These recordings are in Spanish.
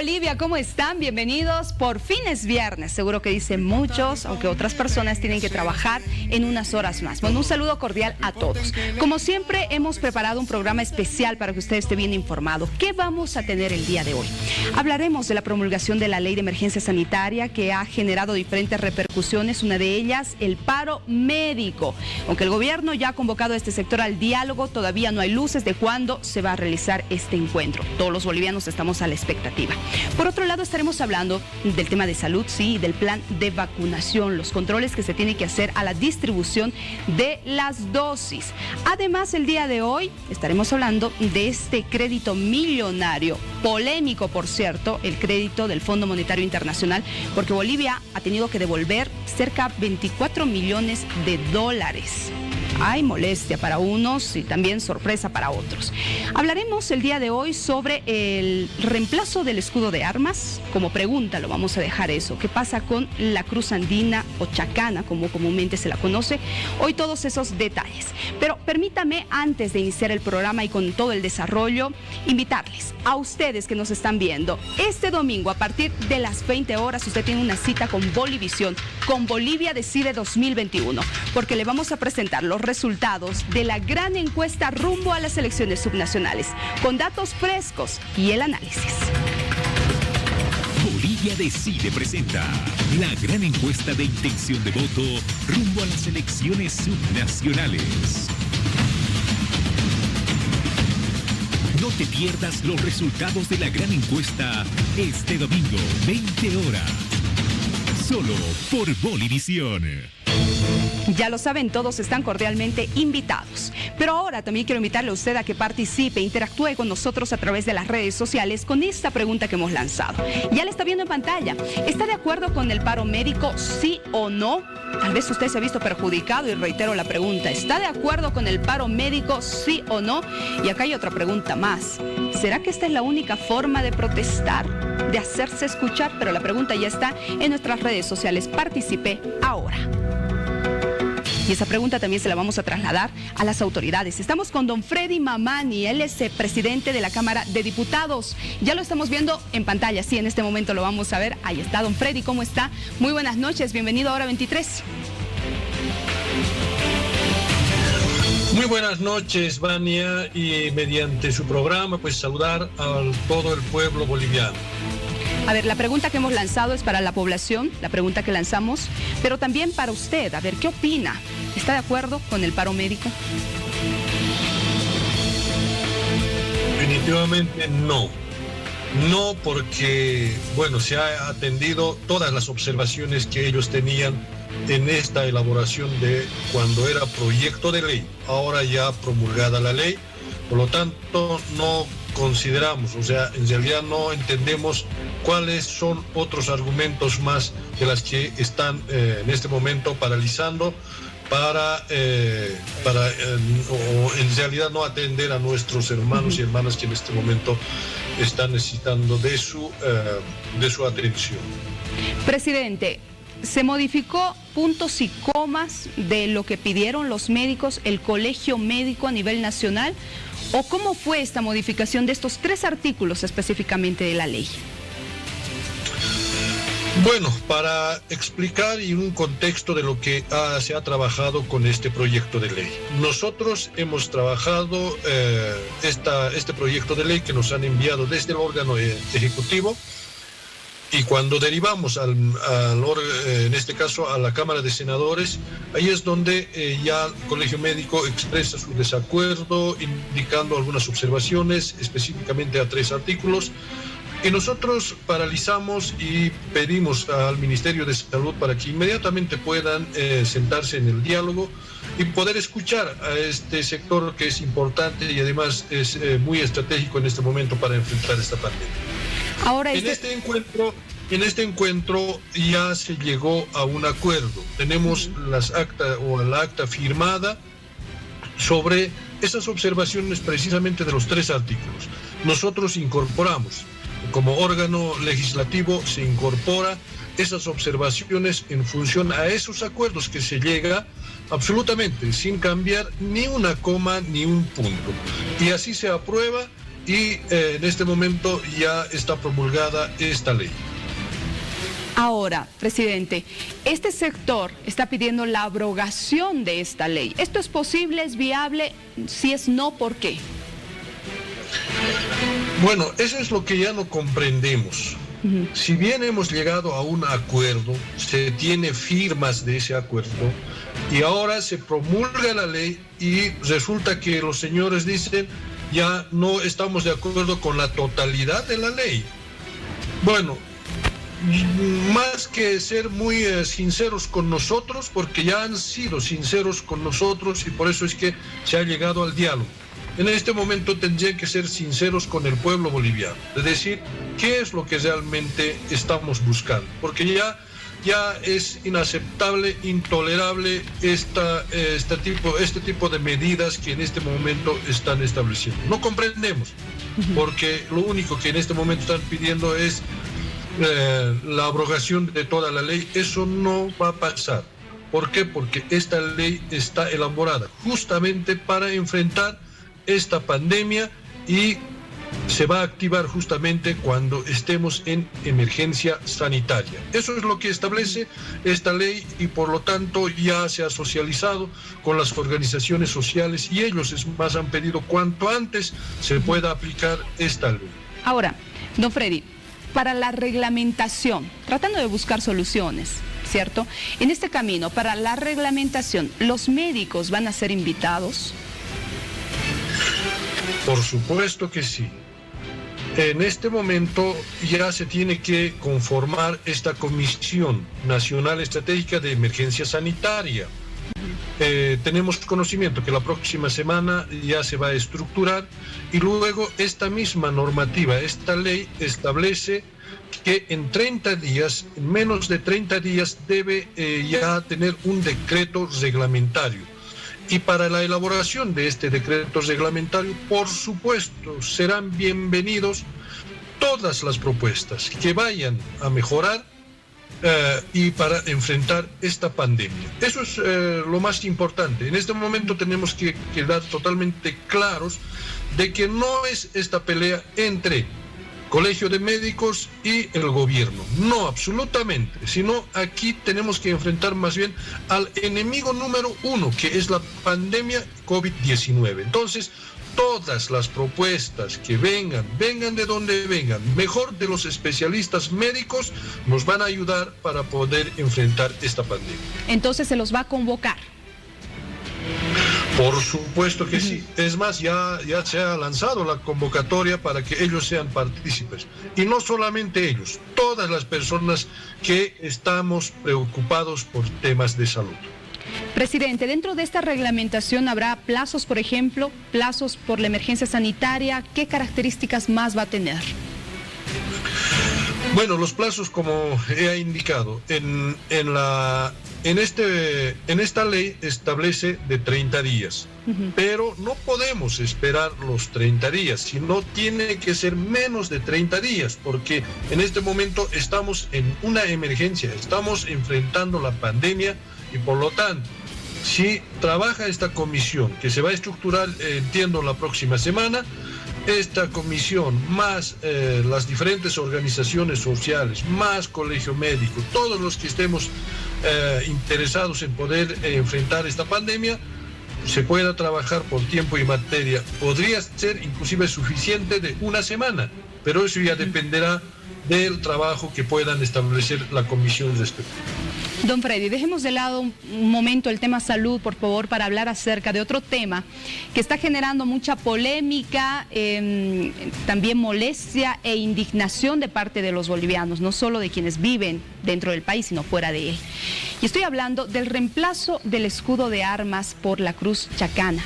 Bolivia, ¿cómo están? Bienvenidos. Por fin es viernes, seguro que dicen muchos, aunque otras personas tienen que trabajar en unas horas más. Bueno, un saludo cordial a todos. Como siempre, hemos preparado un programa especial para que usted esté bien informado. ¿Qué vamos a tener el día de hoy? Hablaremos de la promulgación de la Ley de Emergencia Sanitaria que ha generado diferentes repercusiones, una de ellas el paro médico. Aunque el gobierno ya ha convocado a este sector al diálogo, todavía no hay luces de cuándo se va a realizar este encuentro. Todos los bolivianos estamos a la expectativa. Por otro lado, estaremos hablando del tema de salud, sí, y del plan de vacunación, los controles que se tienen que hacer a la distribución de las dosis. Además, el día de hoy estaremos hablando de este crédito millonario, polémico, por cierto, el crédito del Fondo Monetario Internacional, porque Bolivia ha tenido que devolver cerca de 24 millones de dólares. Hay molestia para unos y también sorpresa para otros. Hablaremos el día de hoy sobre el reemplazo del escudo de armas. Como pregunta lo vamos a dejar eso. ¿Qué pasa con la cruz andina o chacana, como comúnmente se la conoce? Hoy todos esos detalles. Pero permítame, antes de iniciar el programa y con todo el desarrollo, invitarles a ustedes que nos están viendo. Este domingo, a partir de las 20 horas, usted tiene una cita con Bolivisión, con Bolivia Decide 2021, porque le vamos a presentar los resultados de la gran encuesta rumbo a las elecciones subnacionales, con datos frescos y el análisis. Bolivia Decide presenta la gran encuesta de intención de voto rumbo a las elecciones subnacionales. No te pierdas los resultados de la gran encuesta este domingo, 20 horas. Solo por Bolivisión. Ya lo saben, todos están cordialmente invitados. Pero ahora también quiero invitarle a usted a que participe, interactúe con nosotros a través de las redes sociales con esta pregunta que hemos lanzado. Ya la está viendo en pantalla. ¿Está de acuerdo con el paro médico, sí o no? Tal vez usted se ha visto perjudicado y reitero la pregunta. ¿Está de acuerdo con el paro médico, sí o no? Y acá hay otra pregunta más. ¿Será que esta es la única forma de protestar, de hacerse escuchar? Pero la pregunta ya está en nuestras redes sociales. Participe ahora. Y esa pregunta también se la vamos a trasladar a las autoridades. Estamos con don Freddy Mamani, él es presidente de la Cámara de Diputados. Ya lo estamos viendo en pantalla, sí, en este momento lo vamos a ver. Ahí está, don Freddy, ¿cómo está? Muy buenas noches, bienvenido a Hora 23. Muy buenas noches, Vania, y mediante su programa, pues saludar a todo el pueblo boliviano. A ver, la pregunta que hemos lanzado es para la población, la pregunta que lanzamos, pero también para usted. A ver, ¿qué opina? ¿Está de acuerdo con el paro médico? Definitivamente no. No, porque, bueno, se ha atendido todas las observaciones que ellos tenían en esta elaboración de cuando era proyecto de ley. Ahora ya promulgada la ley, por lo tanto no consideramos, o sea, en realidad no entendemos cuáles son otros argumentos más de las que están en este momento paralizando para o en realidad no atender a nuestros hermanos y hermanas que en este momento están necesitando de su atención. Presidente, ¿se modificó puntos y comas de lo que pidieron los médicos, el colegio médico a nivel nacional? ¿O cómo fue esta modificación de estos 3 artículos específicamente de la ley? Bueno, para explicar y un contexto de lo que se ha trabajado con este proyecto de ley. Nosotros hemos trabajado este proyecto de ley que nos han enviado desde el órgano ejecutivo, y cuando derivamos en este caso a la Cámara de Senadores, ahí es donde ya el Colegio Médico expresa su desacuerdo, indicando algunas observaciones específicamente a 3 artículos. Y nosotros paralizamos y pedimos al Ministerio de Salud para que inmediatamente puedan sentarse en el diálogo y poder escuchar a este sector que es importante y además es muy estratégico en este momento para enfrentar esta pandemia. Ahora en este encuentro ya se llegó a un acuerdo. Tenemos la acta firmada sobre esas observaciones precisamente de los 3 artículos. Nosotros incorporamos, como órgano legislativo, se incorpora esas observaciones en función a esos acuerdos que se llega absolutamente sin cambiar ni una coma ni un punto. Y así se aprueba y en este momento ya está promulgada esta ley. Ahora, presidente, este sector está pidiendo la abrogación de esta ley. ¿Esto es posible, es viable? Si es no, ¿por qué? Bueno, eso es lo que ya no comprendemos. Si bien hemos llegado a un acuerdo, se tiene firmas de ese acuerdo y ahora se promulga la ley y resulta que los señores dicen ya no estamos de acuerdo con la totalidad de la ley. Bueno, más que ser muy sinceros con nosotros, porque ya han sido sinceros con nosotros y por eso es que se ha llegado al diálogo. En este momento tendrían que ser sinceros con el pueblo boliviano, es decir, qué es lo que realmente estamos buscando, porque ya es inaceptable, intolerable este tipo de medidas que en este momento están estableciendo. No comprendemos, porque lo único que en este momento están pidiendo es la abrogación de toda la ley. Eso no va a pasar. ¿Por qué? Porque esta ley está elaborada justamente para enfrentar esta pandemia y se va a activar justamente cuando estemos en emergencia sanitaria. Eso es lo que establece esta ley y por lo tanto ya se ha socializado con las organizaciones sociales y ellos es más han pedido cuanto antes se pueda aplicar esta ley. Ahora, don Freddy, para la reglamentación, tratando de buscar soluciones, ¿cierto? En este camino, para la reglamentación, ¿los médicos van a ser invitados? Por supuesto que sí. En este momento ya se tiene que conformar esta Comisión Nacional Estratégica de Emergencia Sanitaria. Tenemos conocimiento que la próxima semana ya se va a estructurar y luego esta misma normativa, esta ley establece que en 30 días, en menos de 30 días debe ya tener un decreto reglamentario. Y para la elaboración de este decreto reglamentario, por supuesto, serán bienvenidos todas las propuestas que vayan a mejorar y para enfrentar esta pandemia. Eso es lo más importante. En este momento tenemos que quedar totalmente claros de que no es esta pelea entre Colegio de Médicos y el gobierno. No, absolutamente. Sino aquí tenemos que enfrentar más bien al enemigo número uno, que es la pandemia COVID-19. Entonces, todas las propuestas que vengan de donde vengan, mejor de los especialistas médicos, nos van a ayudar para poder enfrentar esta pandemia. Entonces, ¿se los va a convocar? Por supuesto que sí. Es más, ya se ha lanzado la convocatoria para que ellos sean partícipes. Y no solamente ellos, todas las personas que estamos preocupados por temas de salud. Presidente, dentro de esta reglamentación habrá plazos, por ejemplo, plazos por la emergencia sanitaria. ¿Qué características más va a tener? Bueno, los plazos, como he indicado, en esta ley establece de 30 días, pero no podemos esperar los 30 días, sino tiene que ser menos de 30 días, porque en este momento estamos en una emergencia, estamos enfrentando la pandemia y por lo tanto, si trabaja esta comisión, que se va a estructurar, entiendo, la próxima semana, esta comisión, más las diferentes organizaciones sociales, más colegio médico, todos los que estemos interesados en poder enfrentar esta pandemia, se pueda trabajar por tiempo y materia. Podría ser inclusive suficiente de una semana, pero eso ya dependerá del trabajo que puedan establecer la comisión respectiva. Don Freddy, dejemos de lado un momento el tema salud, por favor, para hablar acerca de otro tema que está generando mucha polémica, también molestia e indignación de parte de los bolivianos, no solo de quienes viven dentro del país, sino fuera de él. Y estoy hablando del reemplazo del escudo de armas por la cruz chacana.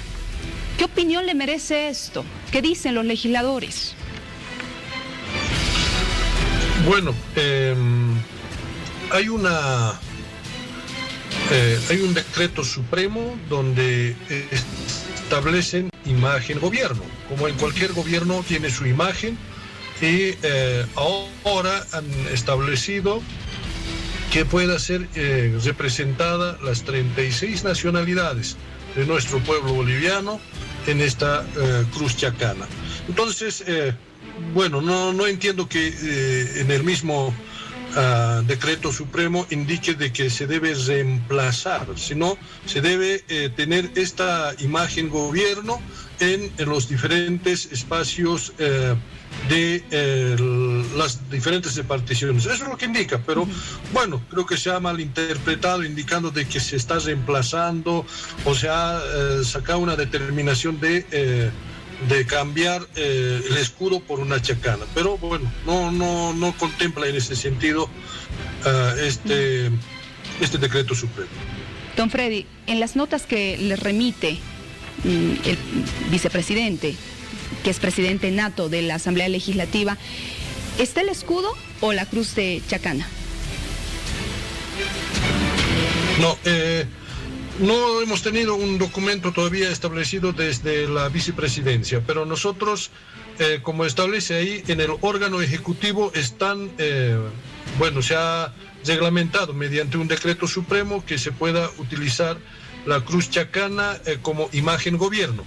¿Qué opinión le merece esto? ¿Qué dicen los legisladores? Bueno, hay un decreto supremo donde establecen imagen gobierno. Como en cualquier gobierno tiene su imagen y ahora han establecido que pueda ser representada las 36 nacionalidades de nuestro pueblo boliviano en esta cruz chacana. Entonces, bueno, no entiendo que en el mismo decreto supremo indique de que se debe reemplazar, sino se debe tener esta imagen gobierno en los diferentes espacios de las diferentes reparticiones. Eso es lo que indica, pero bueno, creo que se ha malinterpretado indicando de que se está reemplazando o se ha sacado una determinación de cambiar el escudo por una chacana, pero bueno, no contempla en ese sentido este decreto supremo. Don Freddy, en las notas que le remite el vicepresidente, que es presidente nato de la Asamblea Legislativa, ¿está el escudo o la cruz de chacana? No hemos tenido un documento todavía establecido desde la vicepresidencia, pero nosotros, como establece ahí, en el órgano ejecutivo están, se ha reglamentado mediante un decreto supremo que se pueda utilizar la cruz chacana como imagen gobierno.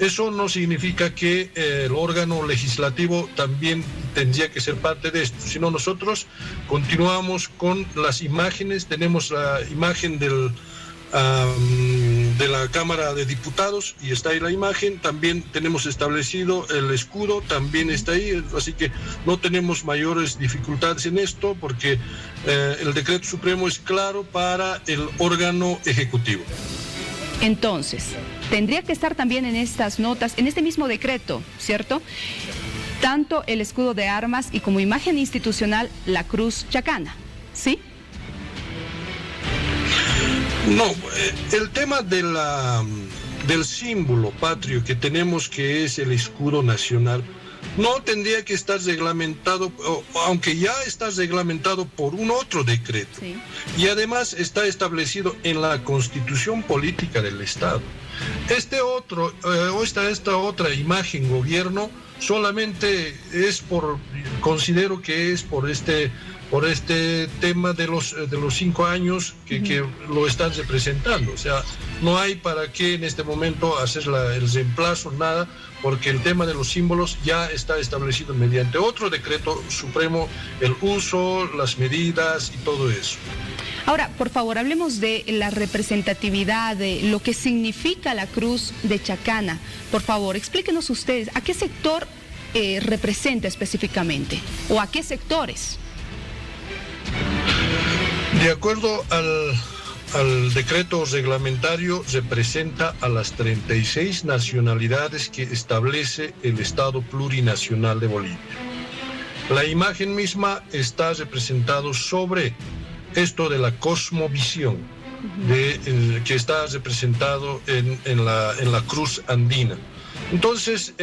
Eso no significa que el órgano legislativo también tendría que ser parte de esto, sino nosotros continuamos con las imágenes. Tenemos la imagen de la Cámara de Diputados y está ahí la imagen, también tenemos establecido el escudo, también está ahí, así que no tenemos mayores dificultades en esto porque el decreto supremo es claro para el órgano ejecutivo. Entonces, tendría que estar también en estas notas, en este mismo decreto, ¿cierto? Tanto el escudo de armas y como imagen institucional la cruz chacana, ¿sí? No, el tema del símbolo patrio que tenemos, que es el escudo nacional, no tendría que estar reglamentado, aunque ya está reglamentado por un otro decreto. Sí. Y además está establecido en la Constitución Política del Estado. Esta otra imagen gobierno solamente es considero que es por este tema de los 5 años que lo están representando. O sea, no hay para qué en este momento hacer el reemplazo, nada, porque el tema de los símbolos ya está establecido mediante otro decreto supremo, el uso, las medidas y todo eso. Ahora, por favor, hablemos de la representatividad, de lo que significa la cruz de chacana. Por favor, explíquenos ustedes, ¿a qué sector representa específicamente? ¿O a qué sectores? De acuerdo al decreto reglamentario, representa a las 36 nacionalidades que establece el Estado Plurinacional de Bolivia. La imagen misma está representado sobre esto de la cosmovisión, que está representado en la cruz andina. Entonces,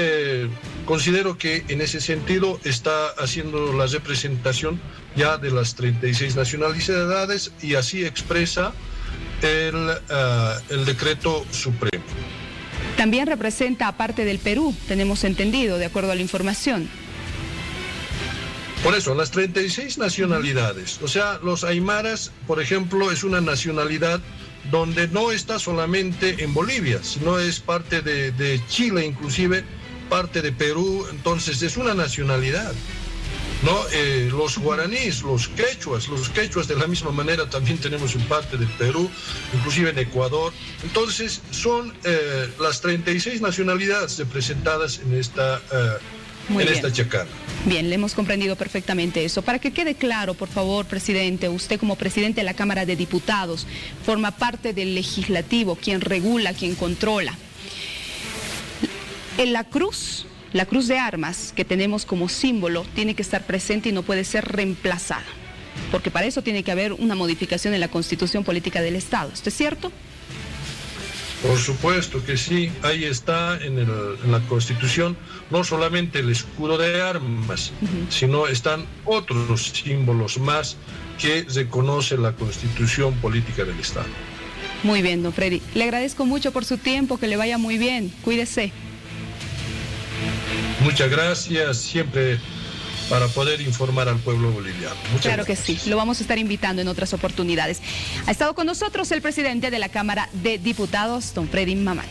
considero que en ese sentido está haciendo la representación ya de las 36 nacionalidades y así expresa el decreto supremo. También representa aparte del Perú, tenemos entendido, de acuerdo a la información. Por eso, las 36 nacionalidades, o sea, los aymaras, por ejemplo, es una nacionalidad donde no está solamente en Bolivia, sino es parte de Chile, inclusive parte de Perú, entonces es una nacionalidad, ¿no? Los guaraníes, los quechuas de la misma manera también tenemos en parte del Perú, inclusive en Ecuador. Entonces son las 36 nacionalidades representadas en esta chacana. Bien, le hemos comprendido perfectamente eso. Para que quede claro, por favor, presidente, usted como presidente de la Cámara de Diputados forma parte del legislativo, quien regula, quien controla. En la cruz de armas que tenemos como símbolo tiene que estar presente y no puede ser reemplazada, porque para eso tiene que haber una modificación en la Constitución Política del Estado. ¿Esto es cierto? Por supuesto que sí, ahí está en la Constitución no solamente el escudo de armas, sino están otros símbolos más que reconoce la Constitución Política del Estado. Muy bien, don Freddy. Le agradezco mucho por su tiempo, que le vaya muy bien. Cuídese. Muchas gracias, siempre para poder informar al pueblo boliviano. Muchas gracias. Que sí, lo vamos a estar invitando en otras oportunidades. Ha estado con nosotros el presidente de la Cámara de Diputados, don Freddy Mamani.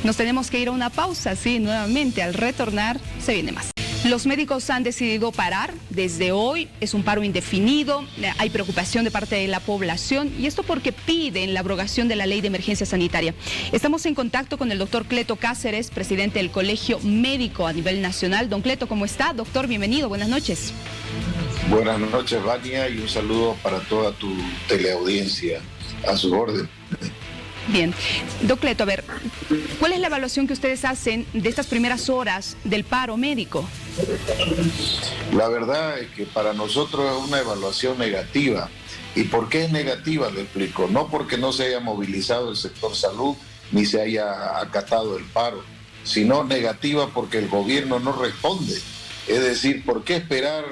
Nos tenemos que ir a una pausa, sí, nuevamente. Al retornar se viene más. Los médicos han decidido parar desde hoy, es un paro indefinido, hay preocupación de parte de la población y esto porque piden la abrogación de la ley de emergencia sanitaria. Estamos en contacto con el doctor Cleto Cáceres, presidente del Colegio Médico a nivel nacional. Don Cleto, ¿cómo está? Doctor, bienvenido, buenas noches. Buenas noches, Vania, y un saludo para toda tu teleaudiencia, a su orden. Bien, Doc Cleto, a ver, ¿cuál es la evaluación que ustedes hacen de estas primeras horas del paro médico? La verdad es que para nosotros es una evaluación negativa. ¿Y por qué es negativa? Le explico. No porque no se haya movilizado el sector salud ni se haya acatado el paro, sino negativa porque el gobierno no responde. Es decir, ¿por qué esperar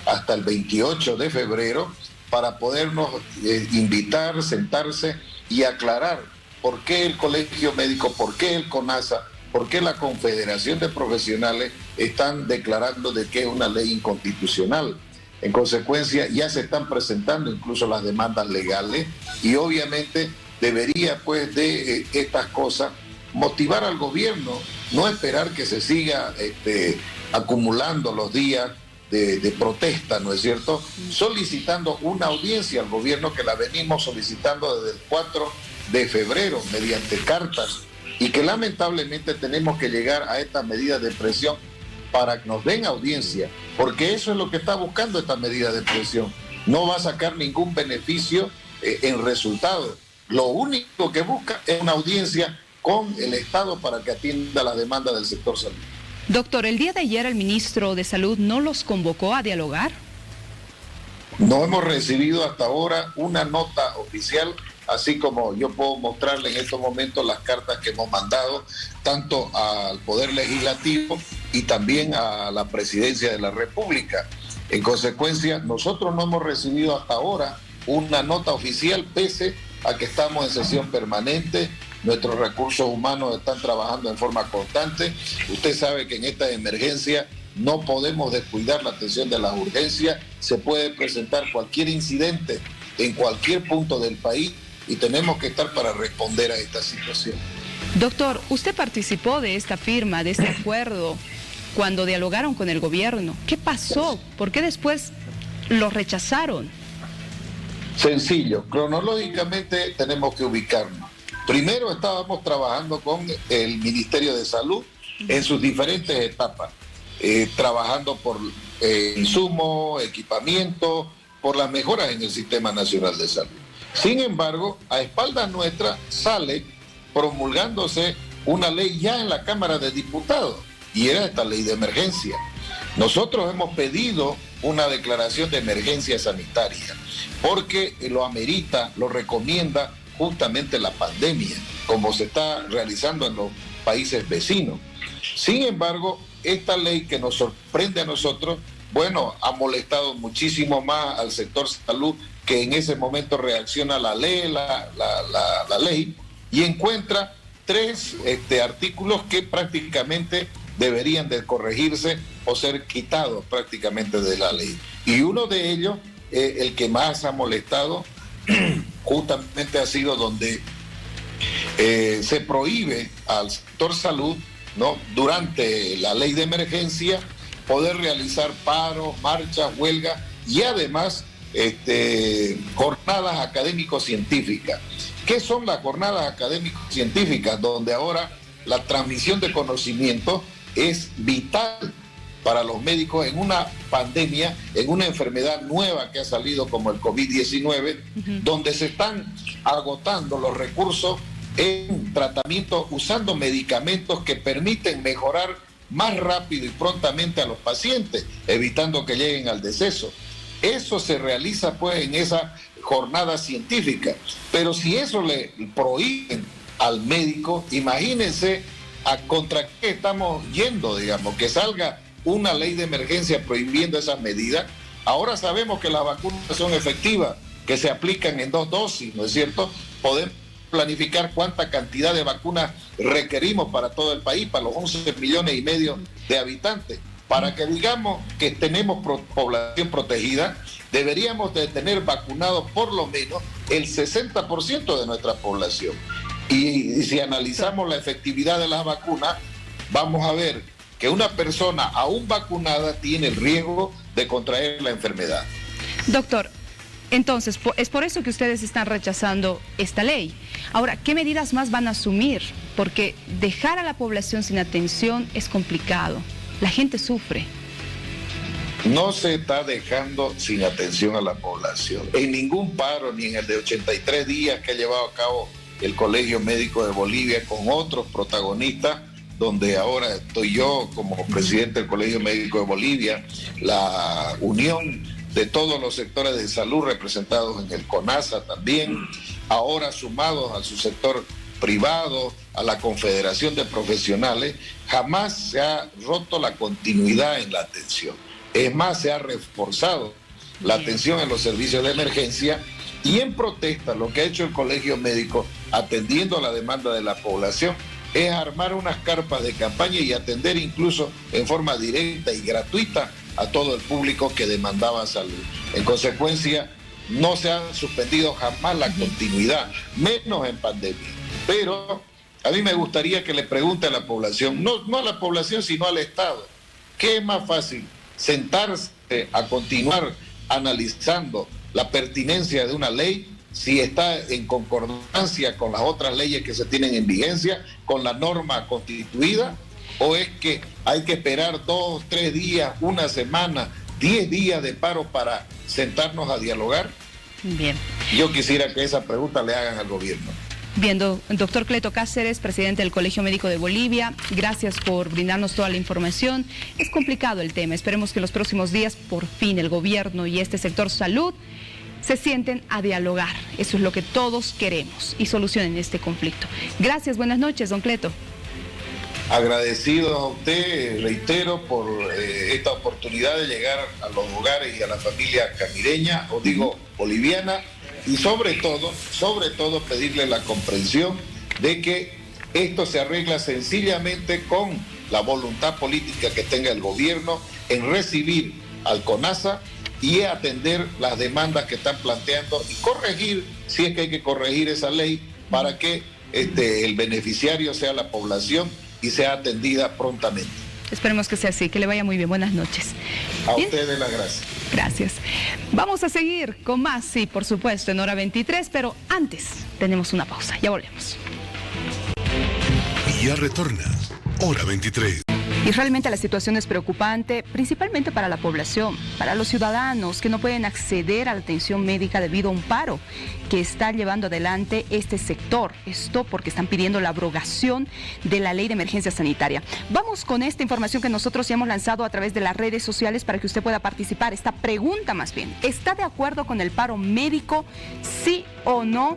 hasta el 28 de febrero para podernos invitar, sentarse y aclarar por qué el Colegio Médico, por qué el CONASA, por qué la Confederación de Profesionales están declarando de que es una ley inconstitucional? En consecuencia, ya se están presentando incluso las demandas legales y obviamente debería, pues, de estas cosas motivar al gobierno, no esperar que se siga acumulando los días de protesta, ¿no es cierto? Solicitando una audiencia al gobierno que la venimos solicitando desde el 4 de febrero mediante cartas y que lamentablemente tenemos que llegar a estas medidas de presión para que nos den audiencia, porque eso es lo que está buscando esta medida de presión. No va a sacar ningún beneficio en resultado. Lo único que busca es una audiencia con el Estado para que atienda las demandas del sector salud. Doctor, el día de ayer el ministro de Salud no los convocó a dialogar. No hemos recibido hasta ahora una nota oficial, así como yo puedo mostrarle en estos momentos las cartas que hemos mandado tanto al Poder Legislativo y también a la Presidencia de la República. En consecuencia, nosotros no hemos recibido hasta ahora una nota oficial, pese a que estamos en sesión permanente. Nuestros recursos humanos están trabajando en forma constante. Usted sabe que en esta emergencia no podemos descuidar la atención de las urgencias. Se puede presentar cualquier incidente en cualquier punto del país y tenemos que estar para responder a esta situación. Doctor, usted participó de esta firma, de este acuerdo, cuando dialogaron con el gobierno. ¿Qué pasó? ¿Por qué después lo rechazaron? Sencillo, cronológicamente tenemos que ubicarnos. Primero estábamos trabajando con el Ministerio de Salud en sus diferentes etapas, trabajando por insumos, equipamiento, por las mejoras en el Sistema Nacional de Salud. Sin embargo, a espaldas nuestras sale promulgándose una ley ya en la Cámara de Diputados, y era esta ley de emergencia. Nosotros hemos pedido una declaración de emergencia sanitaria, porque lo amerita, lo recomienda justamente la pandemia, como se está realizando en los países vecinos. Sin embargo, esta ley que nos sorprende a nosotros, bueno, ha molestado muchísimo más al sector salud, que en ese momento reacciona la ley y encuentra 3 artículos que prácticamente deberían de corregirse o ser quitados prácticamente de la ley. Y uno de ellos, el que más ha molestado, justamente ha sido donde se prohíbe al sector salud, ¿no?, durante la ley de emergencia, poder realizar paros, marchas, huelgas y además jornadas académico-científicas. ¿Qué son las jornadas académico-científicas? Donde ahora la transmisión de conocimiento es vital para los médicos en una pandemia, en una enfermedad nueva que ha salido como el COVID-19, donde se están agotando los recursos en tratamiento usando medicamentos que permiten mejorar más rápido y prontamente a los pacientes, evitando que lleguen al deceso. Eso se realiza pues en esa jornada científica, pero si eso le prohíben al médico, imagínense a contra qué estamos yendo, digamos, que salga una ley de emergencia prohibiendo esas medidas. Ahora sabemos que las vacunas son efectivas, que se aplican en 2 dosis, ¿no es cierto? Podemos planificar cuánta cantidad de vacunas requerimos para todo el país, para los 11,5 millones de habitantes. Para que digamos que tenemos población protegida, deberíamos de tener vacunado por lo menos el 60% de nuestra población. Y si analizamos la efectividad de las vacunas, vamos a ver que una persona aún vacunada tiene el riesgo de contraer la enfermedad. Doctor, entonces, es por eso que ustedes están rechazando esta ley. Ahora, ¿qué medidas más van a asumir? Porque dejar a la población sin atención es complicado. La gente sufre. No se está dejando sin atención a la población. En ningún paro, ni en el de 83 días que ha llevado a cabo el Colegio Médico de Bolivia con otros protagonistas, donde ahora estoy yo como presidente del Colegio Médico de Bolivia, la unión de todos los sectores de salud representados en el CONASA también, ahora sumados a su sector privado, a la Confederación de Profesionales, jamás se ha roto la continuidad en la atención. Es más, se ha reforzado la atención en los servicios de emergencia y en protesta lo que ha hecho el Colegio Médico atendiendo a la demanda de la población es armar unas carpas de campaña y atender incluso en forma directa y gratuita a todo el público que demandaba salud. En consecuencia, no se ha suspendido jamás la continuidad, menos en pandemia. Pero a mí me gustaría que le pregunte a la población, no a la población, sino al Estado, ¿qué es más fácil? Sentarse a continuar analizando la pertinencia de una ley, si está en concordancia con las otras leyes que se tienen en vigencia, con la norma constituida, o es que hay que esperar 2, 3 días, una semana, 10 días de paro para sentarnos a dialogar. Bien. Yo quisiera que esa pregunta le hagan al gobierno. Bien, doctor Cleto Cáceres, presidente del Colegio Médico de Bolivia, gracias por brindarnos toda la información. Es complicado el tema, esperemos que en los próximos días por fin el gobierno y este sector salud se sienten a dialogar. Eso es lo que todos queremos y solucionen este conflicto. Gracias, buenas noches, don Cleto. Agradecido a usted, reitero, por esta oportunidad de llegar a los hogares y a la familia camireña, o digo boliviana, y sobre todo pedirle la comprensión de que esto se arregla sencillamente con la voluntad política que tenga el gobierno en recibir al CONASA y atender las demandas que están planteando y corregir, si es que hay que corregir esa ley, para que el beneficiario sea la población y sea atendida prontamente. Esperemos que sea así, que le vaya muy bien. Buenas noches. A ¿Bien? ustedes las gracias. Gracias. Vamos a seguir con más, sí, por supuesto, en hora 23, pero antes tenemos una pausa. Ya volvemos. Y ya retorna, hora 23. Y realmente la situación es preocupante, principalmente para la población, para los ciudadanos que no pueden acceder a la atención médica debido a un paro que está llevando adelante este sector. Esto porque están pidiendo la abrogación de la ley de emergencia sanitaria. Vamos con esta información que nosotros ya hemos lanzado a través de las redes sociales para que usted pueda participar. Esta pregunta más bien, ¿está de acuerdo con el paro médico? ¿Sí o no?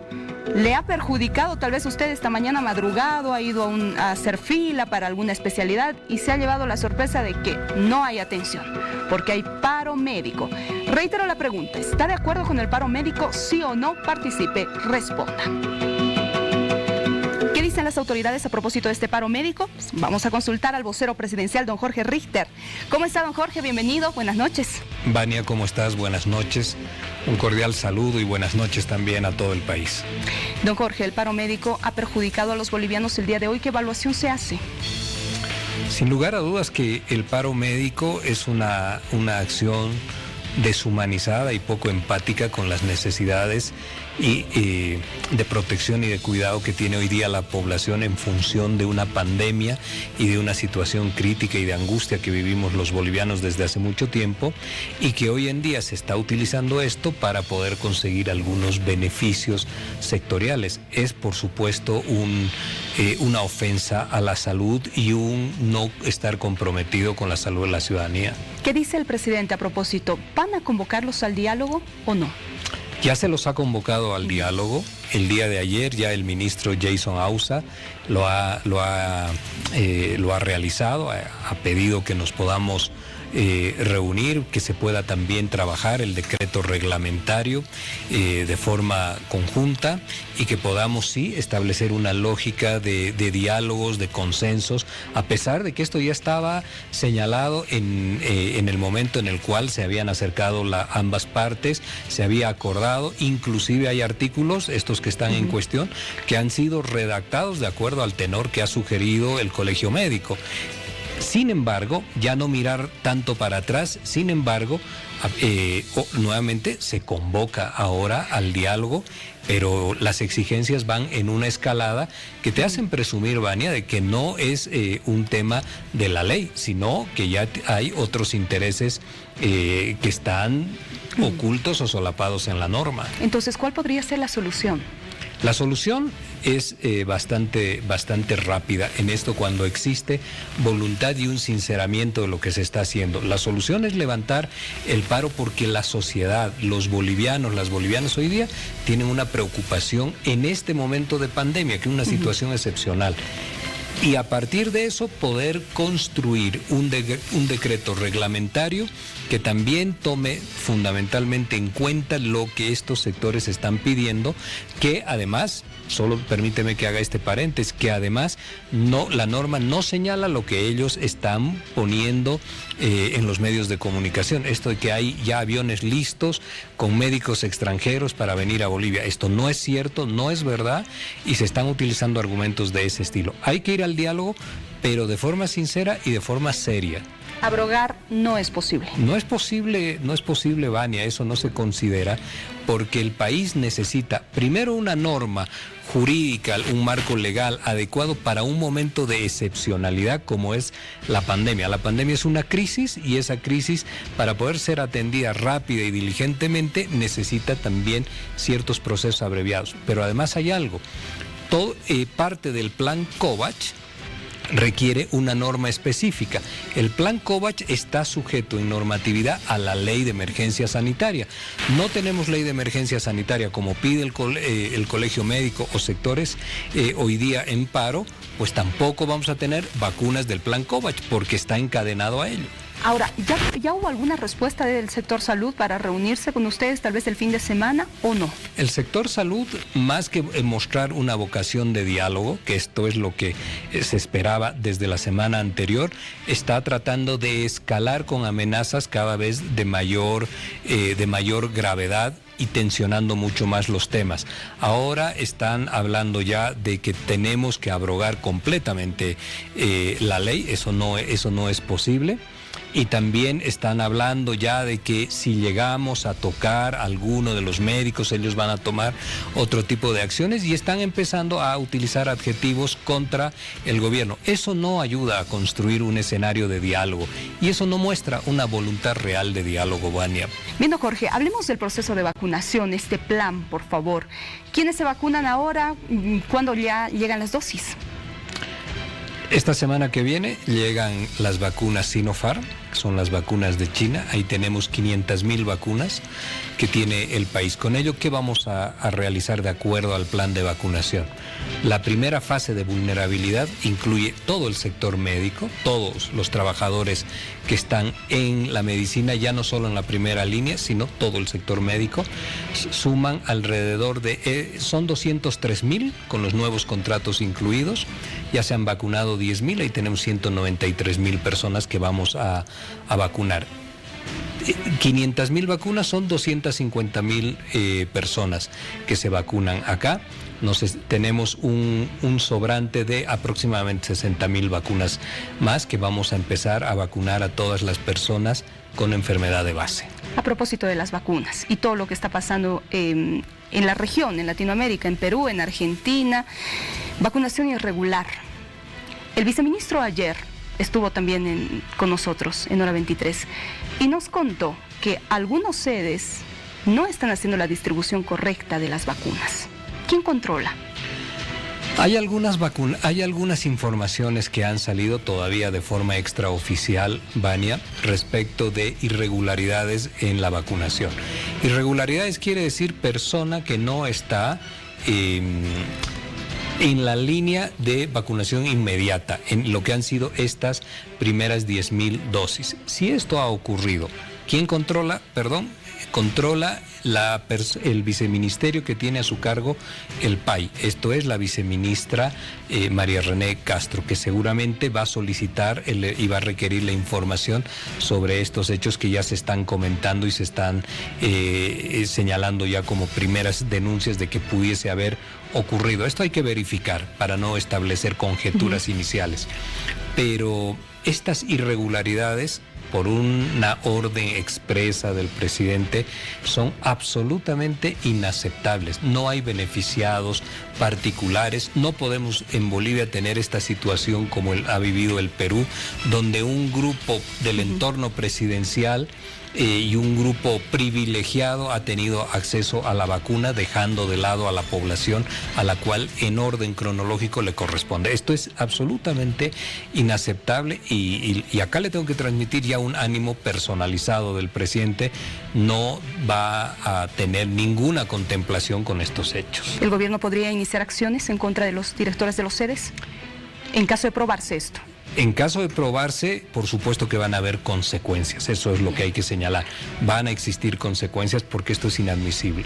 ¿Le ha perjudicado? Tal vez usted esta mañana madrugado ha ido a hacer fila para alguna especialidad y se ha llevado la sorpresa de que no hay atención, porque hay paro médico. Reitero la pregunta, ¿está de acuerdo con el paro médico? ¿Sí o no? Participe, responda. ¿Qué dicen las autoridades a propósito de este paro médico? Pues vamos a consultar al vocero presidencial, don Jorge Richter. ¿Cómo está, don Jorge? Bienvenido, buenas noches. Vania, ¿cómo estás? Buenas noches. Un cordial saludo y buenas noches también a todo el país. Don Jorge, el paro médico ha perjudicado a los bolivianos el día de hoy. ¿Qué evaluación se hace? Sin lugar a dudas que el paro médico es una acción deshumanizada y poco empática con las necesidades y de protección y de cuidado que tiene hoy día la población en función de una pandemia y de una situación crítica y de angustia que vivimos los bolivianos desde hace mucho tiempo, y que hoy en día se está utilizando esto para poder conseguir algunos beneficios sectoriales. Es, por supuesto, una ofensa a la salud y un no estar comprometido con la salud de la ciudadanía. ¿Qué dice el presidente a propósito? ¿Van a convocarlos al diálogo o no? Ya se los ha convocado al diálogo. El día de ayer ya el ministro Jason Ausa lo ha realizado, ha pedido que nos podamos reunir, que se pueda también trabajar el decreto reglamentario de forma conjunta y que podamos sí establecer una lógica de diálogos, de consensos, a pesar de que esto ya estaba señalado en el momento en el cual se habían acercado ambas partes, se había acordado, inclusive hay artículos, estos que están en cuestión, que han sido redactados de acuerdo al tenor que ha sugerido el Colegio Médico. Sin embargo, ya no mirar tanto para atrás, sin embargo, nuevamente se convoca ahora al diálogo, pero las exigencias van en una escalada que te hacen presumir, Vania, de que no es un tema de la ley, sino que ya hay otros intereses que están ocultos o solapados en la norma. Entonces, ¿cuál podría ser la solución? La solución es bastante rápida en esto cuando existe voluntad y un sinceramiento de lo que se está haciendo. La solución es levantar el paro porque la sociedad, los bolivianos, las bolivianas hoy día tienen una preocupación en este momento de pandemia, que es una situación excepcional. Y a partir de eso poder construir un decreto reglamentario que también tome fundamentalmente en cuenta lo que estos sectores están pidiendo, que además, solo permíteme que haga este paréntesis, que además la norma no señala lo que ellos están poniendo en los medios de comunicación. Esto de que hay ya aviones listos con médicos extranjeros para venir a Bolivia. Esto no es cierto, no es verdad y se están utilizando argumentos de ese estilo. Hay que ir al diálogo, pero de forma sincera y de forma seria. Abrogar no es posible. No es posible, Vania, eso no se considera, porque el país necesita primero una norma jurídica, un marco legal adecuado para un momento de excepcionalidad como es la pandemia. La pandemia es una crisis y esa crisis, para poder ser atendida rápida y diligentemente, necesita también ciertos procesos abreviados. Pero además hay algo, parte del plan Kovacs requiere una norma específica. El plan Kovacs está sujeto en normatividad a la ley de emergencia sanitaria. No tenemos ley de emergencia sanitaria como pide el Colegio Médico o sectores hoy día en paro, pues tampoco vamos a tener vacunas del plan Kovacs porque está encadenado a ello. Ahora, ¿ya hubo alguna respuesta del sector salud para reunirse con ustedes tal vez el fin de semana o no? El sector salud, más que mostrar una vocación de diálogo, que esto es lo que se esperaba desde la semana anterior, está tratando de escalar con amenazas cada vez de mayor gravedad y tensionando mucho más los temas. Ahora están hablando ya de que tenemos que abrogar completamente la ley, eso no es posible. Y también están hablando ya de que si llegamos a tocar a alguno de los médicos, ellos van a tomar otro tipo de acciones y están empezando a utilizar adjetivos contra el gobierno. Eso no ayuda a construir un escenario de diálogo y eso no muestra una voluntad real de diálogo, Vania. Bien, Jorge, hablemos del proceso de vacunación, este plan, por favor. ¿Quiénes se vacunan ahora? ¿Cuándo ya llegan las dosis? Esta semana que viene llegan las vacunas Sinopharm, son las vacunas de China. Ahí tenemos 500,000 vacunas que tiene el país. Con ello, ¿qué vamos a realizar de acuerdo al plan de vacunación? La primera fase de vulnerabilidad incluye todo el sector médico, todos los trabajadores que están en la medicina, ya no solo en la primera línea, sino todo el sector médico. Suman alrededor de, son 203,000 con los nuevos contratos incluidos. Ya se han vacunado 10,000, ahí tenemos 193,000 personas que vamos a vacunar. 500,000 vacunas son 250,000 personas que se vacunan acá. Tenemos un sobrante de aproximadamente 60,000 vacunas más que vamos a empezar a vacunar a todas las personas con enfermedad de base. A propósito de las vacunas y todo lo que está pasando en la región, en Latinoamérica, en Perú, en Argentina, vacunación irregular. El viceministro ayer estuvo también con nosotros en Hora 23 y nos contó que algunas sedes no están haciendo la distribución correcta de las vacunas. ¿Quién controla? Hay algunas informaciones que han salido todavía de forma extraoficial, Vania, respecto de irregularidades en la vacunación. Irregularidades quiere decir persona que no está en la línea de vacunación inmediata, en lo que han sido estas primeras 10.000 dosis. Si esto ha ocurrido, ¿quién controla? Controla el viceministerio que tiene a su cargo el PAI. Esto es la viceministra María René Castro, que seguramente va a solicitar y va a requerir la información sobre estos hechos que ya se están comentando y se están señalando ya como primeras denuncias de que pudiese haber ocurrido. Esto hay que verificar para no establecer conjeturas iniciales. Pero estas irregularidades, por una orden expresa del presidente, son absolutamente inaceptables. No hay beneficiados particulares. No podemos en Bolivia tener esta situación como ha vivido el Perú, donde un grupo del entorno presidencial y un grupo privilegiado ha tenido acceso a la vacuna, dejando de lado a la población a la cual en orden cronológico le corresponde. Esto es absolutamente inaceptable y acá le tengo que transmitir ya un ánimo personalizado del presidente. No va a tener ninguna contemplación con estos hechos. ¿El gobierno podría iniciar acciones en contra de los directores de los sedes en caso de probarse esto? En caso de probarse, por supuesto que van a haber consecuencias, eso es lo que hay que señalar. Van a existir consecuencias porque esto es inadmisible.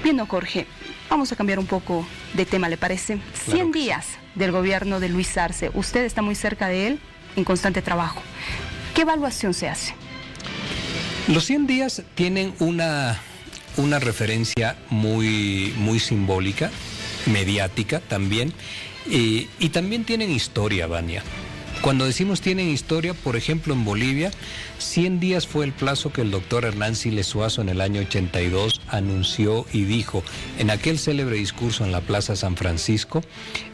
Bien, don Jorge, vamos a cambiar un poco de tema, ¿le parece? Claro 100 días del gobierno de Luis Arce, usted está muy cerca de él, en constante trabajo. ¿Qué evaluación se hace? Los 100 días tienen una referencia muy simbólica, mediática también, y también tienen historia, Vania. Cuando decimos tienen historia, por ejemplo, en Bolivia, 100 días fue el plazo que el doctor Hernán Siles Suazo en el año 82 anunció y dijo en aquel célebre discurso en la Plaza San Francisco,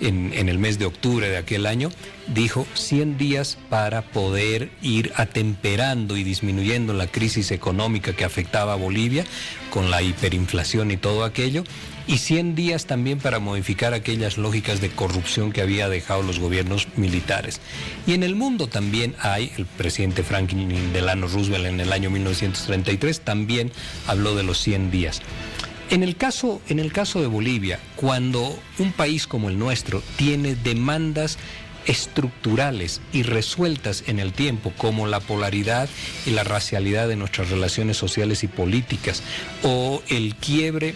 en el mes de octubre de aquel año, dijo 100 días para poder ir atemperando y disminuyendo la crisis económica que afectaba a Bolivia con la hiperinflación y todo aquello, y 100 días también para modificar aquellas lógicas de corrupción que había dejado los gobiernos militares. Y en el mundo también hay, el presidente Franklin Delano Roosevelt en el año 1933 también habló de los 100 días. En el caso de Bolivia, cuando un país como el nuestro tiene demandas estructurales y resueltas en el tiempo, como la polaridad y la racialidad de nuestras relaciones sociales y políticas, o el quiebre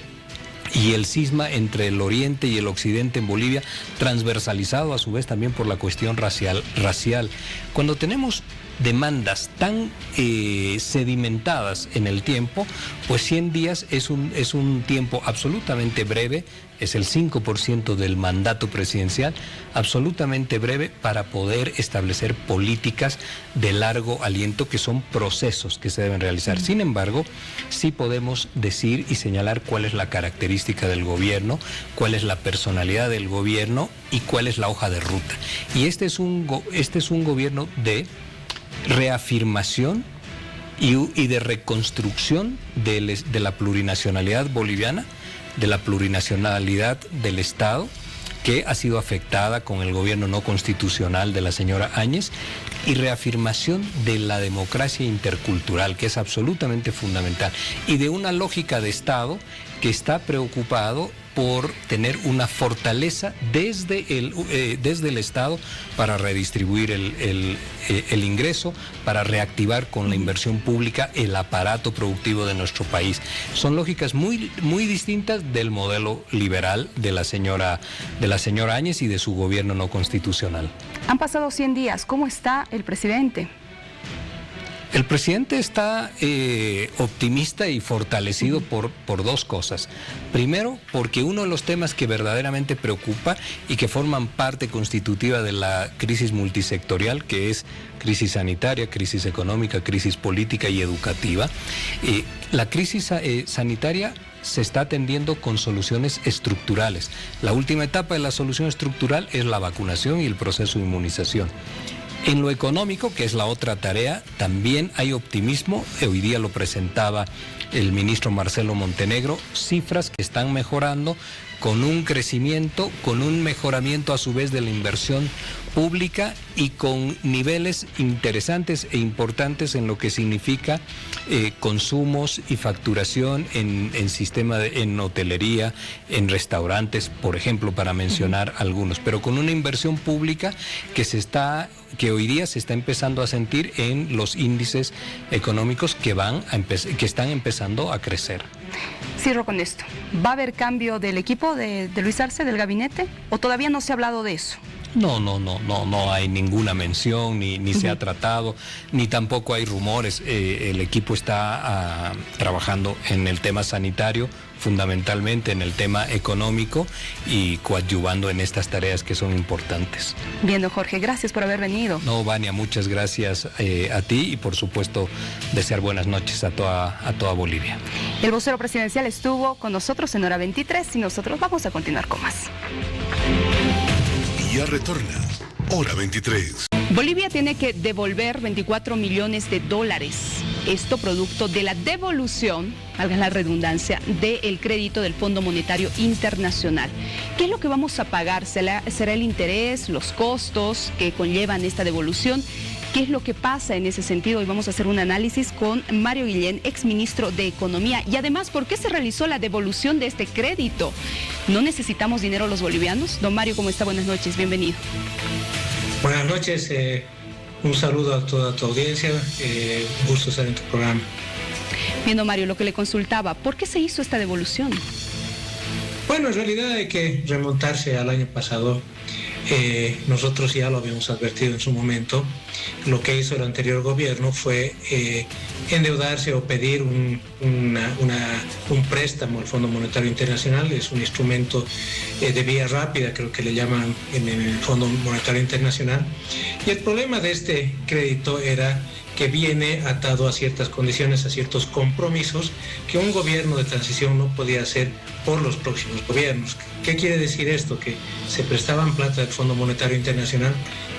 y el cisma entre el oriente y el occidente en Bolivia, transversalizado a su vez también por la cuestión racial. Cuando tenemos demandas tan sedimentadas en el tiempo, pues 100 días es un tiempo absolutamente breve, es el 5% del mandato presidencial, absolutamente breve para poder establecer políticas de largo aliento, que son procesos que se deben realizar. Sin embargo, sí podemos decir y señalar cuál es la característica del gobierno, cuál es la personalidad del gobierno y cuál es la hoja de ruta. Y este es un gobierno de reafirmación y de reconstrucción de la plurinacionalidad boliviana, de la plurinacionalidad del Estado, que ha sido afectada con el gobierno no constitucional de la señora Áñez, y reafirmación de la democracia intercultural, que es absolutamente fundamental, y de una lógica de Estado que está preocupado por tener una fortaleza desde el Estado para redistribuir el ingreso, para reactivar con la inversión pública el aparato productivo de nuestro país. Son lógicas muy distintas del modelo liberal de la señora Áñez y de su gobierno no constitucional. Han pasado 100 días, ¿cómo está el presidente? El presidente está optimista y fortalecido por dos cosas. Primero, porque uno de los temas que verdaderamente preocupa y que forman parte constitutiva de la crisis multisectorial, que es crisis sanitaria, crisis económica, crisis política y educativa, la crisis sanitaria se está atendiendo con soluciones estructurales. La última etapa de la solución estructural es la vacunación y el proceso de inmunización. En lo económico, que es la otra tarea, también hay optimismo. Hoy día lo presentaba el ministro Marcelo Montenegro, cifras que están mejorando, con un crecimiento, con un mejoramiento a su vez de la inversión pública y con niveles interesantes e importantes en lo que significa consumos y facturación en sistema en hotelería, en restaurantes, por ejemplo, para mencionar algunos, pero con una inversión pública que hoy día se está empezando a sentir en los índices económicos que están empezando a crecer. Cierro con esto. ¿Va a haber cambio del equipo de Luis Arce, del gabinete? ¿O todavía no se ha hablado de eso? No hay ninguna mención, ni se ha tratado, ni tampoco hay rumores. El equipo está trabajando en el tema sanitario, fundamentalmente en el tema económico y coadyuvando en estas tareas que son importantes. Bien, don Jorge, gracias por haber venido. No, Vania, muchas gracias a ti y por supuesto desear buenas noches a toda Bolivia. El vocero presidencial estuvo con nosotros en hora 23 y nosotros vamos a continuar con más. Ya retorna, hora 23. Bolivia tiene que devolver 24 millones de dólares. Esto producto de la devolución, valga la redundancia, del crédito del Fondo Monetario Internacional. ¿Qué es lo que vamos a pagar? ¿Será el interés, los costos que conllevan esta devolución? ¿Qué es lo que pasa en ese sentido? Hoy vamos a hacer un análisis con Mario Guillén, exministro de Economía. Y además, ¿por qué se realizó la devolución de este crédito? ¿No necesitamos dinero los bolivianos? Don Mario, ¿cómo está? Buenas noches, bienvenido. Buenas noches, un saludo a toda tu audiencia, gusto estar en tu programa. Bien, don Mario, lo que le consultaba, ¿por qué se hizo esta devolución? Bueno, en realidad hay que remontarse al año pasado. Nosotros ya lo habíamos advertido en su momento. Lo que hizo el anterior gobierno fue endeudarse o pedir un préstamo al Fondo Monetario Internacional. Es un instrumento de vía rápida, creo que le llaman en el Fondo Monetario Internacional. Y el problema de este crédito era que viene atado a ciertas condiciones, a ciertos compromisos que un gobierno de transición no podía hacer por los próximos gobiernos. ¿Qué quiere decir esto? Que se prestaban plata del Fondo Monetario Internacional,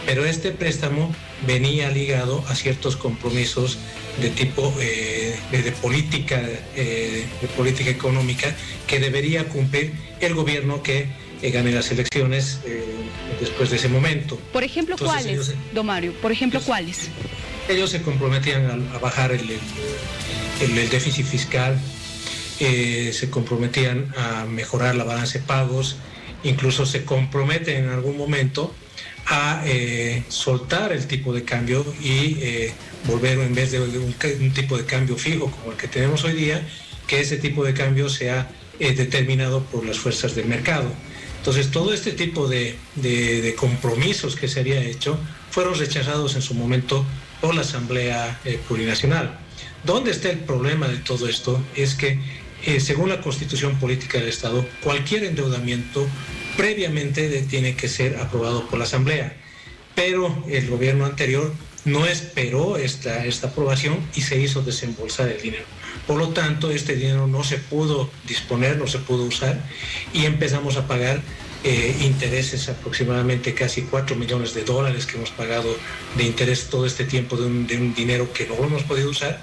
pero este préstamo venía ligado a ciertos compromisos de tipo de política económica que debería cumplir el gobierno que gane las elecciones después de ese momento. Por ejemplo, entonces, ¿cuáles, don Mario? Por ejemplo, ¿cuáles? Ellos se comprometían a bajar el déficit fiscal, se comprometían a mejorar la balanza de pagos, incluso se comprometen en algún momento a soltar el tipo de cambio y volver, en vez de un tipo de cambio fijo como el que tenemos hoy día, que ese tipo de cambio sea determinado por las fuerzas del mercado. Entonces, todo este tipo de compromisos que se había hecho fueron rechazados en su momento por la Asamblea Plurinacional. ¿Dónde está el problema de todo esto? Es que, según la Constitución Política del Estado, cualquier endeudamiento previamente tiene que ser aprobado por la Asamblea. Pero el gobierno anterior no esperó esta aprobación y se hizo desembolsar el dinero. Por lo tanto, este dinero no se pudo disponer, no se pudo usar y empezamos a pagar intereses, aproximadamente casi 4 millones de dólares que hemos pagado de interés todo este tiempo de un dinero que no lo hemos podido usar,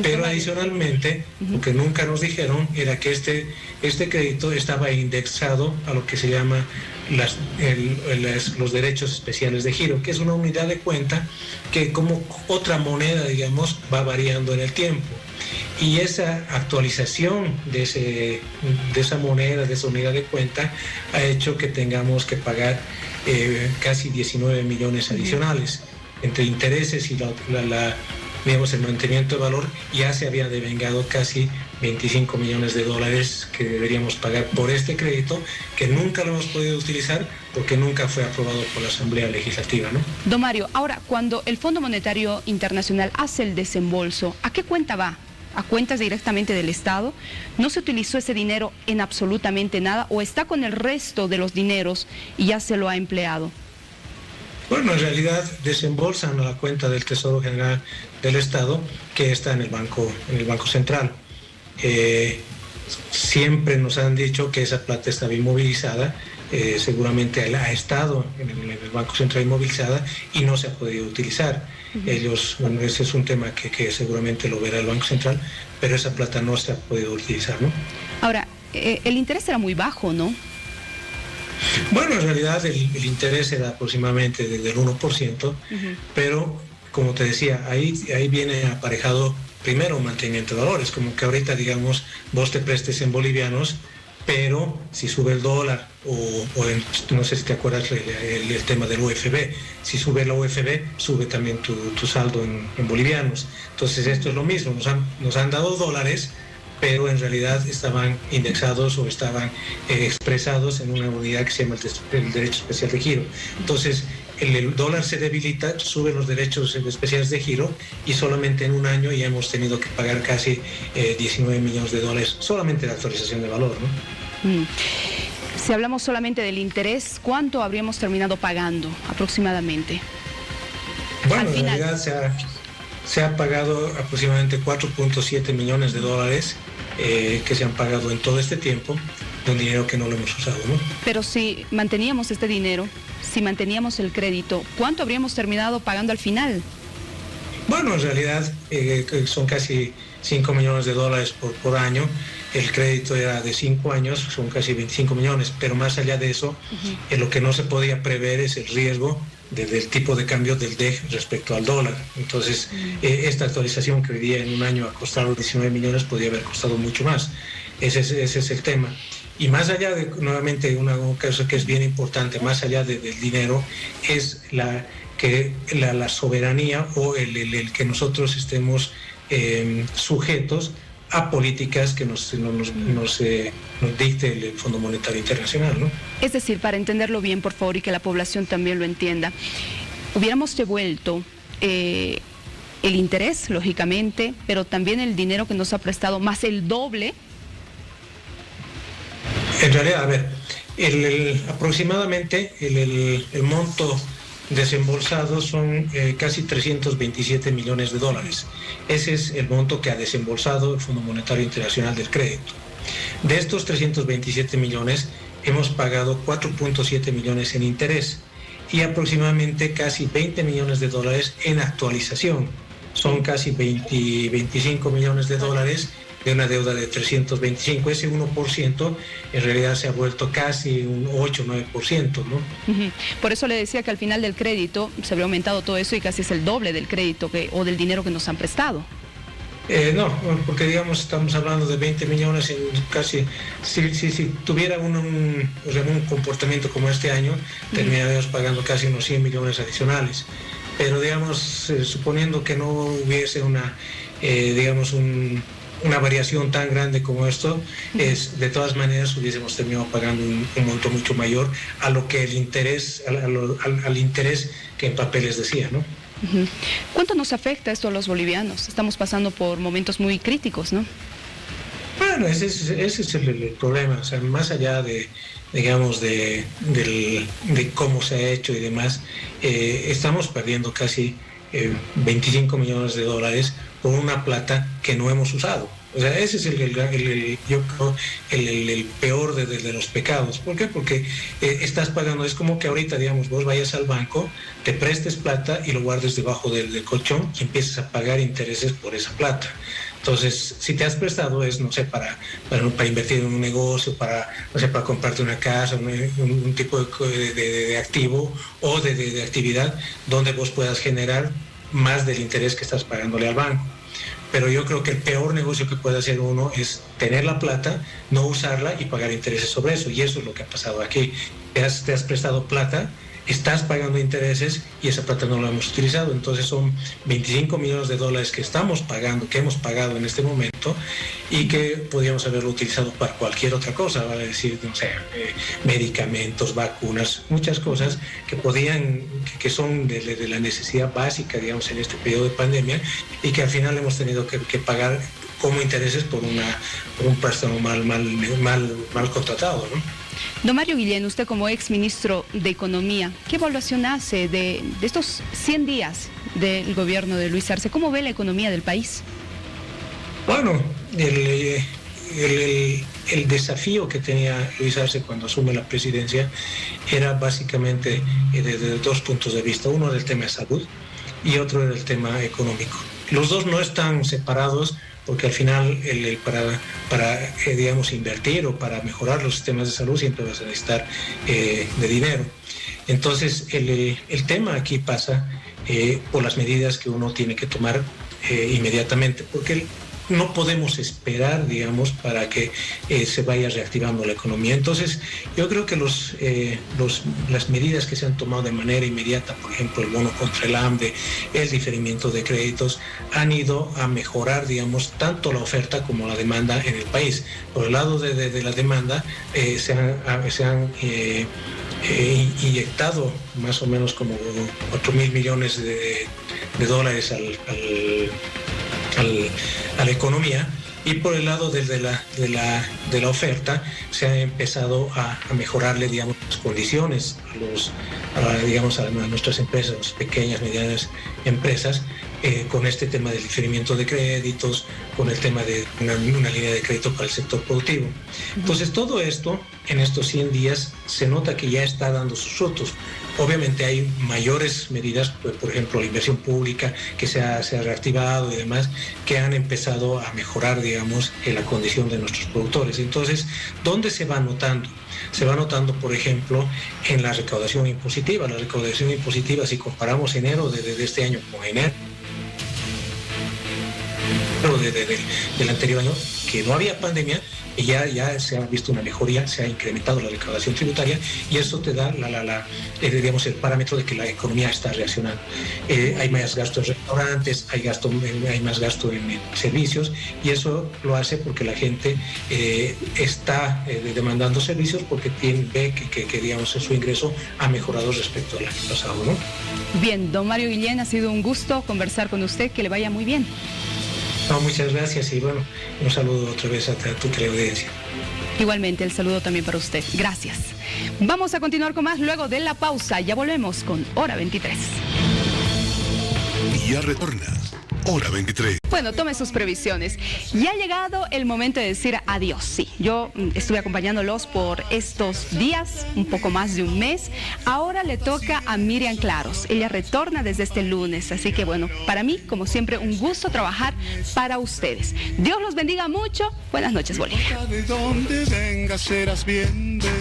pero adicionalmente lo que nunca nos dijeron era que este crédito estaba indexado a lo que se llama los derechos especiales de giro, que es una unidad de cuenta que como otra moneda, digamos, va variando en el tiempo. Y esa actualización de esa moneda, de esa unidad de cuenta, ha hecho que tengamos que pagar casi 19 millones adicionales. Entre intereses y digamos, el mantenimiento de valor, ya se había devengado casi 25 millones de dólares que deberíamos pagar por este crédito, que nunca lo hemos podido utilizar porque nunca fue aprobado por la Asamblea Legislativa, ¿no? Don Mario, ahora, cuando el Fondo Monetario Internacional hace el desembolso, ¿a qué cuenta va? ¿A cuentas directamente del Estado? ¿No se utilizó ese dinero en absolutamente nada o está con el resto de los dineros y ya se lo ha empleado? Bueno, en realidad desembolsan a la cuenta del Tesoro General del Estado, que está en el Banco Central. Siempre nos han dicho que esa plata estaba inmovilizada, seguramente ha estado en el Banco Central inmovilizada y no se ha podido utilizar. Ellos, bueno, ese es un tema que seguramente lo verá el Banco Central, pero esa plata no se ha podido utilizar, ¿no? Ahora, el interés era muy bajo, ¿no? Bueno, en realidad el interés era aproximadamente del 1%, pero como te decía, ahí viene aparejado primero un mantenimiento de valores, como que ahorita, digamos, vos te prestes en bolivianos, pero si sube el dólar no sé si te acuerdas el tema del UFB, si sube la UFB, sube también tu saldo en bolivianos. Entonces esto es lo mismo, nos han dado dólares, pero en realidad estaban indexados o estaban expresados en una unidad que se llama el derecho especial de giro. Entonces el dólar se debilita, suben los derechos especiales de giro y solamente en un año ya hemos tenido que pagar casi 19 millones de dólares solamente de actualización de valor, ¿no? Si hablamos solamente del interés, ¿cuánto habríamos terminado pagando aproximadamente? Bueno, en realidad se ha pagado aproximadamente 4.7 millones de dólares que se han pagado en todo este tiempo, de un dinero que no lo hemos usado, ¿no? Pero si manteníamos este dinero, si manteníamos el crédito, ¿cuánto habríamos terminado pagando al final? Bueno, en realidad son casi 5 millones de dólares por año. El crédito era de 5 años, son casi 25 millones, pero más allá de eso, lo que no se podía prever es el riesgo del tipo de cambio del DEG respecto al dólar. Entonces, esta actualización que hoy día en un año ha costado 19 millones, podría haber costado mucho más. Ese es el tema. Y más allá de, nuevamente, una cosa que es bien importante, más allá del dinero, es la soberanía o el que nosotros estemos sujetos a políticas que nos dicte el Fondo Monetario Internacional, ¿no? Es decir, para entenderlo bien, por favor, y que la población también lo entienda, hubiéramos devuelto el interés, lógicamente, pero también el dinero que nos ha prestado, más el doble. En realidad, a ver, aproximadamente el monto desembolsado son casi 327 millones de dólares. Ese es el monto que ha desembolsado el Fondo Monetario Internacional del Crédito. De estos 327 millones, hemos pagado 4.7 millones en interés y aproximadamente casi 20 millones de dólares en actualización. Son casi 25 millones de dólares de una deuda de 325, ese 1% en realidad se ha vuelto casi un 8-9%, ¿no? Por eso le decía que al final del crédito se habría aumentado todo eso y casi es el doble del crédito o del dinero que nos han prestado. No, porque digamos estamos hablando de 20 millones en casi, si tuviera un comportamiento como este año, terminaríamos pagando casi unos 100 millones adicionales. Pero digamos, suponiendo que no hubiese una variación tan grande como esto, de todas maneras hubiésemos terminado pagando un monto mucho mayor a lo que el interés, al interés que en papeles decía, ¿no? ¿Cuánto nos afecta esto a los bolivianos? Estamos pasando por momentos muy críticos, ¿no? Bueno, ese es el problema, o sea, más allá de cómo se ha hecho y demás, estamos perdiendo casi 25 millones de dólares por una plata que no hemos usado. O sea, ese es yo creo, el peor de los pecados. ¿Por qué? Porque estás pagando, es como que ahorita, digamos, vos vayas al banco, te prestes plata y lo guardes debajo del colchón y empieces a pagar intereses por esa plata. Entonces, si te has prestado es, no sé, para invertir en un negocio, para comprarte una casa, un tipo de activo o de actividad donde vos puedas generar más del interés que estás pagándole al banco. Pero yo creo que el peor negocio que puede hacer uno es tener la plata, no usarla y pagar intereses sobre eso. Y eso es lo que ha pasado aquí. Te has prestado plata, estás pagando intereses y esa plata no la hemos utilizado. Entonces son 25 millones de dólares que estamos pagando, que hemos pagado en este momento y que podríamos haberlo utilizado para cualquier otra cosa, vale decir, no sé, medicamentos, vacunas, muchas cosas que son de la necesidad básica, digamos, en este periodo de pandemia y que al final hemos tenido que pagar como intereses por un préstamo mal contratado, ¿no? Don Mario Guillén, usted como ex ministro de Economía, ¿qué evaluación hace de estos 100 días del gobierno de Luis Arce? ¿Cómo ve la economía del país? Bueno, el desafío que tenía Luis Arce cuando asume la presidencia era básicamente desde dos puntos de vista. Uno era el tema de salud y otro era el tema económico. Los dos no están separados, porque al final para digamos, invertir o para mejorar los sistemas de salud siempre vas a necesitar de dinero. Entonces el tema aquí pasa por las medidas que uno tiene que tomar inmediatamente, porque no podemos esperar, digamos, para que se vaya reactivando la economía. Entonces, yo creo que las medidas que se han tomado de manera inmediata, por ejemplo, el bono contra el hambre, el diferimiento de créditos, han ido a mejorar, digamos, tanto la oferta como la demanda en el país. Por el lado de la demanda, se han inyectado más o menos como 4.000 millones de dólares a la economía, y por el lado de la oferta se ha empezado a mejorarle, digamos, las condiciones a nuestras empresas, las pequeñas, medianas empresas, con este tema del diferimiento de créditos, con el tema de una línea de crédito para el sector productivo. Entonces, todo esto, en estos 100 días, se nota que ya está dando sus frutos. Obviamente hay mayores medidas, por ejemplo, la inversión pública que se ha reactivado y demás, que han empezado a mejorar, digamos, la condición de nuestros productores. Entonces, ¿dónde se va notando? Se va notando, por ejemplo, en la recaudación impositiva. La recaudación impositiva, si comparamos enero de este año con enero del anterior año, que no había pandemia, y ya se ha visto una mejoría, se ha incrementado la recaudación tributaria, y eso te da digamos, el parámetro de que la economía está reaccionando. Hay más gasto en restaurantes, hay más gasto en servicios, y eso lo hace porque la gente está demandando servicios, porque ve que digamos, su ingreso ha mejorado respecto al año pasado, ¿no? Bien, don Mario Guillén, ha sido un gusto conversar con usted, que le vaya muy bien. No, muchas gracias, y bueno, un saludo otra vez a tu teleaudiencia. Igualmente, el saludo también para usted. Gracias. Vamos a continuar con más luego de la pausa. Ya volvemos con Hora 23. Ya retorna Hora 23. Bueno, tome sus previsiones. Ya ha llegado el momento de decir adiós. Sí, yo estuve acompañándolos por estos días, un poco más de un mes. Ahora le toca a Miriam Claros. Ella retorna desde este lunes. Así que bueno, para mí, como siempre, un gusto trabajar para ustedes. Dios los bendiga mucho. Buenas noches, Bolivia. De donde vengas serás bienvenido.